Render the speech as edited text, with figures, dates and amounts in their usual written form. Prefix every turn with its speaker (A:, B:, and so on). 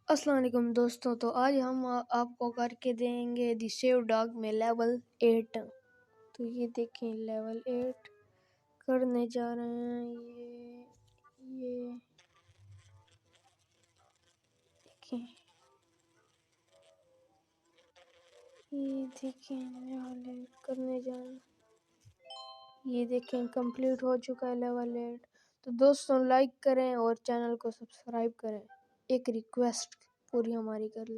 A: अस्सलाम वालेकुम दोस्तों। तो आज हम आपको करके देंगे दी सेव डॉग में लेवल 8। तो ये देखें लेवल 8 करने जा रहे हैं। ये देखें, ये देखें लेवल 8 करने जा रहे हैं। ये देखें कंप्लीट हो चुका है लेवल 8। तो दोस्तों लाइक करें और चैनल को सब्सक्राइब करें। एक रिक्वेस्ट पूरी हमारी कर लें।